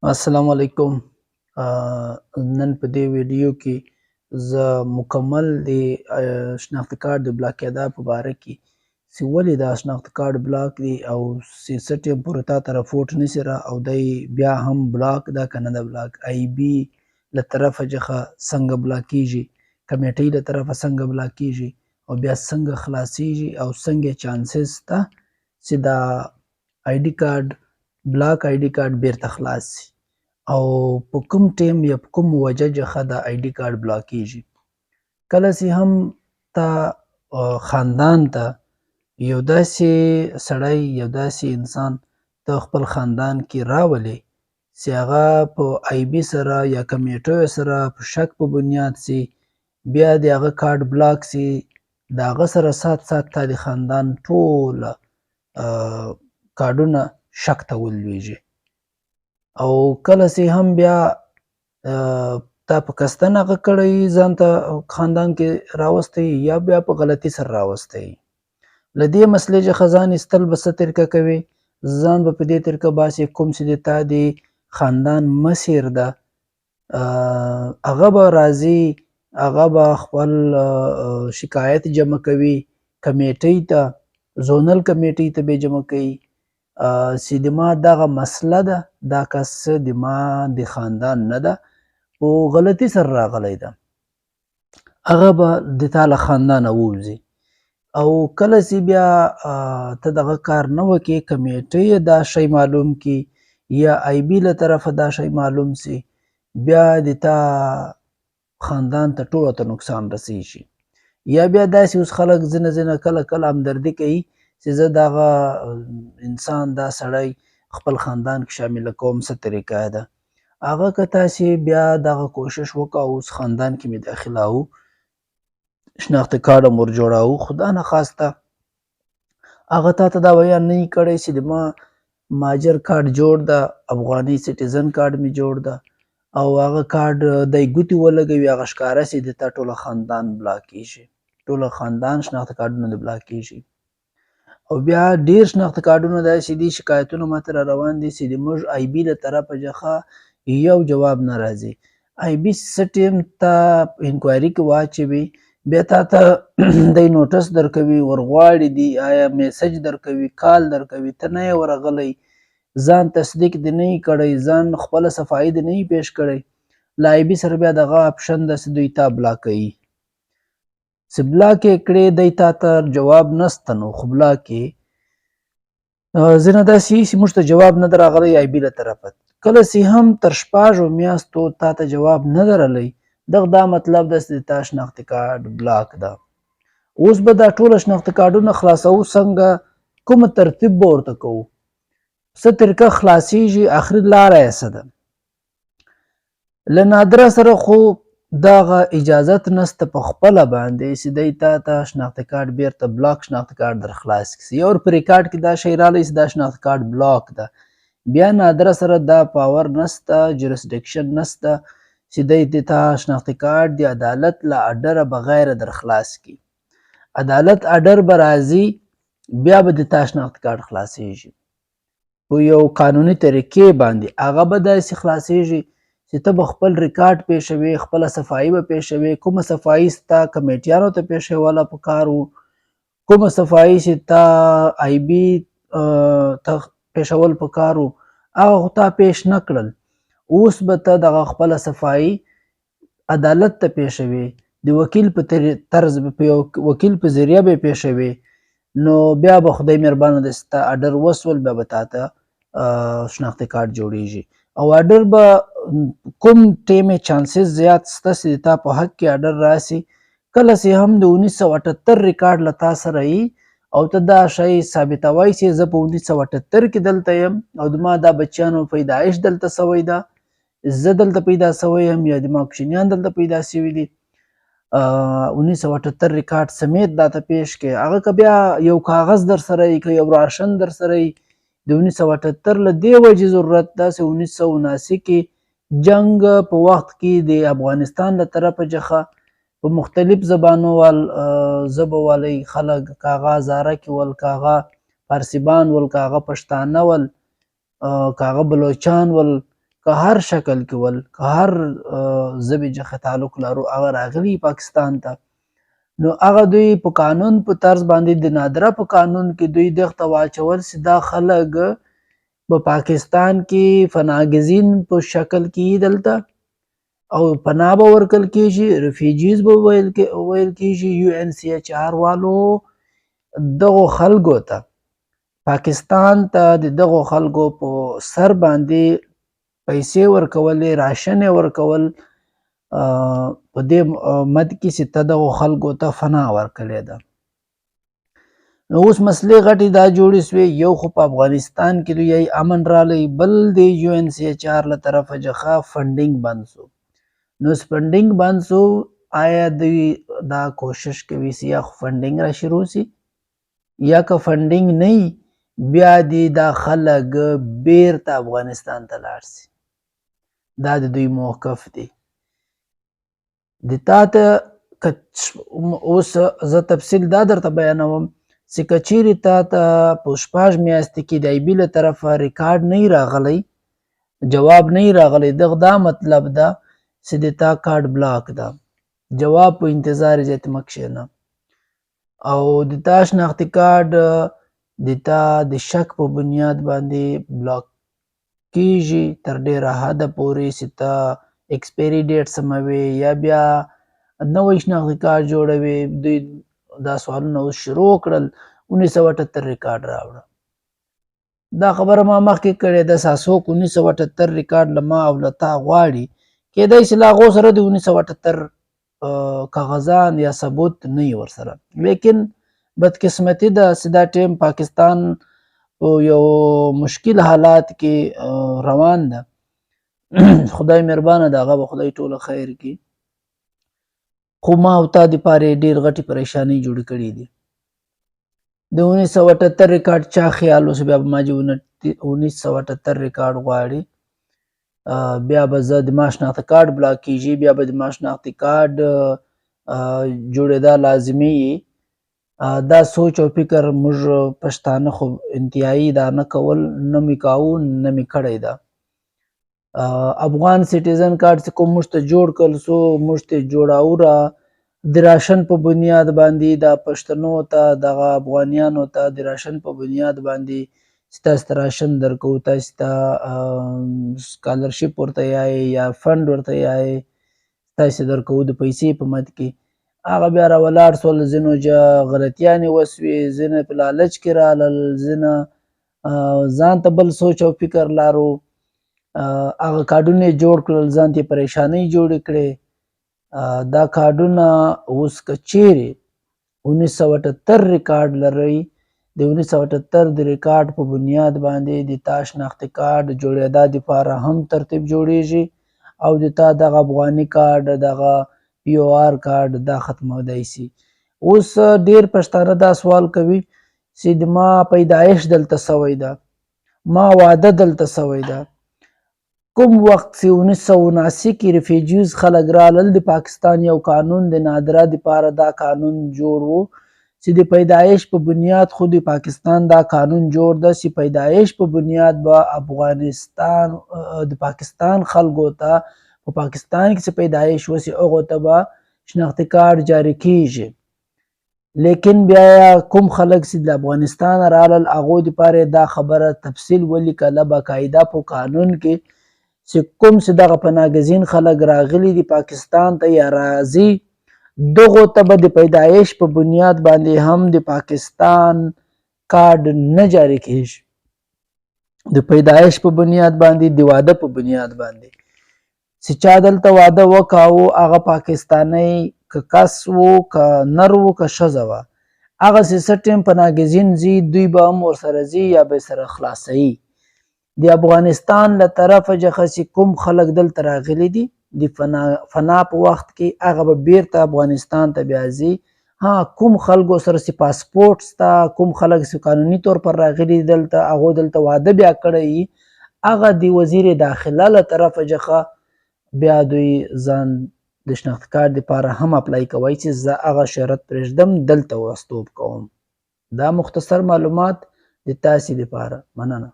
السلام علیکم. نن په دې ویډیو کې زه مکمل د شناختی کارت د بلاک کېدا په باره کې چې ولې دا شناختی کارت بلاک دی او چې څه ټیم پورې تا ته رپورټ نیسي را او دی بیا هم بلاک ده که نه ده بلاک، آی بي له طرفه څخه څنګه بلاکیږي، کمیټۍ له طرفه څنګه بلاکیږي او بیا څنګه خلاصیږي او څنګه چانسز شته چې دا آی ډي کارت بلاک آی ډي کارت بیرته خلاص شي او په کوم ټیم یا په کوم وجه څخه دا آی ډي کارت بلاکیږي. کله چې هم تا خاندان ته یو داسې سړی یو داسې انسان ته خپل خاندان کې راولې چې هغه په آی بي سره یا کمیټیو سره په شک په بنیاد سي بیا د هغه کارت بلاک سي، د هغه سره سات تا د خاندان ټوله کارډونه شک ته ولویږي او کله چې هم بیا تا په قصدن هغه کړی ځان ته خاندان کې راوستی یا بیا په غلطي سره راوستی، له دې مسلې څخه ځان ایستل به څه طریقه کوي، ځان به په دې طریقه باسي کوم چې د تا د خاندان مشر ده هغه به راځي، هغه به خپل شکایت جمع کوي کمیټۍ ته، زونل کمیټۍ ته به جمع کوي چې د ما دغه مسله ده، دا کس د ما د خاندان نه ده، په غلطي سره راغلی ده، هغه به د تا له خاندانه ووځي او کله چې بیا ته دغه کار نه وکړې کمیټۍ دا شی معلوم کړي یا آی بي له طرفه دا شی معلوم سي بیا د تا خاندان ته ټولو ته نقصان رسیږي. یا بیا داسې اوس خلک ځینې کله کله همدردي کوي چې زه دغه انسان دا سړی خپل خاندان کې شامله کوم څه طریقه ده، هغه که تاسې بیا دغه کوشش وکړه اوس خاندان کې مې داخلاوه شناختی کارت هم ور جوړاوه خدا نخواسته هغه تا ته دا بیان نه وي کړی چې د ما مهاجر کارت جوړ ده، افغاني سټیزن کارت مې جوړ ده او هغه کارت دی ګوتې ولګوي هغه ښکاره سي د تا ټوله خاندان بلاکیږي، ټوله خاندان شناختی کارتونه دې بلاکیږي او بیا ډیر شناختی کارتونه داسې دي شکایتونه ماته را روان دي چې زموږ آی بي له طرفه څخه یو جواب نه راځي، آی بي څه ټیم ته انکوایري کې واچوي بیا تا ته دی نوټس درکوي ورغواړي دي آیا میسج درکوي کال درکوي ته نه یې ورغلی ځان تصدیق دې نه یې کړی ځان خپله صفایي دې نه یې پیش کړی له آی بي سره بیا دغه اپشن ده چې دوی تا بلاکوي چې بلاک یې کړې دی تا ته جواب نسته نو خو بلاک یې ځینې داسې وي چې موږ ته جواب نه ده راغلی آی بي له طرفه کله چې هم تر شپاږو میاشتو تا ته جواب نه ده راغلی دغه دا مطلب ده چې تا شناختی کارت بلاک ده. اوس به دا ټوله شناختی کارتونه خلاصوو څنګه کومه ترتیب به ورته کوو څه طریقه خلاصیږي آخري لاره یې څه ده، له نادره سره خو دغه اجازت نسته په خپله باندې چې دی تا ته شناختی کارت بیرته بلاک شناختی کارت در خلاص کړي یا ور په ریکارډ کې دا شی راغلی چې دا شناختی کارت بلاک ده بیا نادره سره دا پاور نسته جورسډکشن نسته چې دی د تا شناختی کارت د عدالت له اډره بغیر در خلاص کړي، عدالت اډر به راځي بیا به د تا شناختی کارت خلاصیږي په یو قانوني طریقې باندې هغه به داسې خلاصیږي چې ته به خپل ریکارډ پیښوي خپله صفایي به پیښوي کومه صفایي ستا کمیټیانو ته پیښوله پکار وو کومه صفایي چې تا آی بي ته پیښول پکار وو هغه خو تا پیښ نه کړل اوس به ته دغه خپله صفایي عدالت ته پیښوي د وکیل په طرز په یو وکیل په ذریعه به پیښوي نو بیا به خدای مهربانه دی ستا اډر وسول بیا به تا ته شناختی کارت جوړیږي او اډر به کوم ټیم چانسز زیات شته چې تا په حق کې اډر راسي کله چې هم د 1978 ریکارډ له تا سره وي او ته دا شی ثابتوای چې زه په 1978 کې دلته یم او د ما دا بچیانو پیدایش دلته سوی ده زه دلته پیدا سوی یم یا د ما کوچنیان دلته پیدا سوي دي 1978 ریکارډ سمیت دا ته پیش کې هغه که بیا یو کاغذ در سره وي که یو راشن در سره وي د 1978 له دې وجې ضرورت ده چې 1979 کې جنگ په وخت کې د افغانستان له طرفه څخه په مختلف زبانو وال ژبو والی خلک که هغه هزاره کې ول که هغه فارسیبان ول که هغه پښتانه ول که هغه بلوچان ول که هر شکل کې ول که هر ژبې څخه تعلق لرو هغه راغلي پاکستان ته نو هغه دوی په قانون په طرز باندې د نادره په قانون کې دوی دغه ته واچول چې دا خلک په پاکستان کې فناګزین په شکل کې دلته او پناه به ورکړل کېږي ریفیوجیز به ویل کېږي UNHCR والو دغو خلکو ته پاکستان ته د دغو خلکو په سر باندې پیسې ورکولې راشن ورکول په دې مد کې چې ته دغو خلکو ته فناه ورکړې ده نو اوس مسلې غټې دا جوړې سوې یو خو په افغانستان کې دوی امن رالی بل د UNHCR له طرفه جخه فنډینګ بند سو نو فنډینګ بند سو آیا دوی دا کوشش کوي چې یا فنډینګ را شروع سي یا که فنډینګ نه بیا دی دا خلک بیرته افغانستان ته لاړ سي دا د دوی موقف دی د تا ته اوس زه تفصیل دا درته بیانوم چې که چیرې تا ته په شپږ میاشتې کې د ایبي له طرفه ریکارډ نه راغلی جواب نه راغلی دغه دا مطلب ده چې د تا کارډ بلاک ده جواب په انتظار یې مه کښېنه او د تا شناختي کارډ د تا د شک په بنیاد باندې بلاک کیږي تر ډیره حده پورې چې ته ایکسپایري ډیټ سموي یا بیا نوی شناختي کارډ جوړوي دوی دا سوالونه اوس شروع کړل 1978 ریکارډ راوړه دا خبره ما مخکې کړې ده څوک 1978 ریکارډ له ما او له تا غواړي کیدای شي له هغو سره د 1978 کاغذان یا ثبوت نه وي ورسره لیکن بدقسمتي ده چې دا ټیم پاکستان په یو مشکل حالات کې روان ده خدای مهربانه ده هغه به خدای ټوله خیر کړي خو ما او تا دپاره یې ډېر غټې پریشانۍ جوړې کړي دي د 1978 ریکارډ چا خیال اوس بیا به ما چې 1978 ریکارډ غواړي بیا به زه د ما شناخته کارډ بلاک کیږي بیا به د ما شناختي کارډ جوړېدا لازمي دا سوچ او فکر موږ پښتانه خو انتهایی دا نه کول نه مې کاوه نه مې کړی ده افغان سټیزن کارډ چې کوم موږ ته جوړ کړل سو موږ ته جوړاو را د راشن په بنیاد باندې دا پښتنو ته دغه افغانیانو ته د راشن په بنیاد باندې چې تاسو ته راشن درکو تاسو ته سکالرشپ ورته یایې یا فنډ ورته یایې تاسو درکو د پیسې په مد کې هغه بیا راولاړ سول ځینو غلطیانې وسوې ځینې په لالچ کې رالل ځینې ځان ته بل سوچ او فکر لارو هغه کارډونه جوړ کړل ځان ته پریشانۍ جوړې کړې دا کارډونه اوس که چیرې 1978 ریکارډ لرئ د 1978 د ریکارډ په بنیاد باندې د تا شناختي کارډ جوړېدا دپاره هم ترتیب جوړیږي او د تا دغه افغاني کارډ دغه POR کارډ دا ختمېدای سي اوس ډېر پښتانه دا سوال کوي چې د ما پیدایش دلته سوی ده ما واده دلته سوی ده کوم وخت چې 1979 کې ریفیوجیز خلک رالل د پاکستان یو قانون د نادره دپاره دا قانون جوړ و چې د پیدایش په بنیاد خو د پاکستان دا قانون جوړ ده چې پیدایش په بنیاد به افغانستان د پاکستان خلکو ته په پاکستان کې چې پیدایش وسي هغو ته به شناختي کارډ جاري کیږي لیکن بیا کوم خلک چې د افغانستان رالل هغو دپاره دا خبره تفصیل ولیکله باقاعده په قانون کې چې کوم چې دغه پناهګزین خلک راغلي دي پاکستان ته یا راځي دغو ته به د پیدایش په بنیاد باندې هم د پاکستان کارډ نه جاري کیږي د پیدایش په بنیاد باندې د واده په بنیاد باندې چې چا دلته واده وکاو هغه پاکستانی که کس و که نر و که ښځه وه هغه چې څه ټیم پناهګزین ځي دوی به هم ورسره ځي یا به یې سره خلاصوي د افغانستان له طرفه څخه چې کوم خلک دلته راغلي دي د فنا په وخت کې هغه به بیرته افغانستان ته بیا ځي ها کوم خلکو سره چې پاسپورټ شته کوم خلک چې قانوني طور پر راغلي دلته هغو دلته واده بیا کړی هغه د وزیر داخله له طرفه څخه بیا دوی ځان د شناخت کارډ دپاره هم اپلای کوی چې زه هغه شرط پرېږدم دلته واستوب کوم دا مختصر معلومات د تاسې دپاره مننه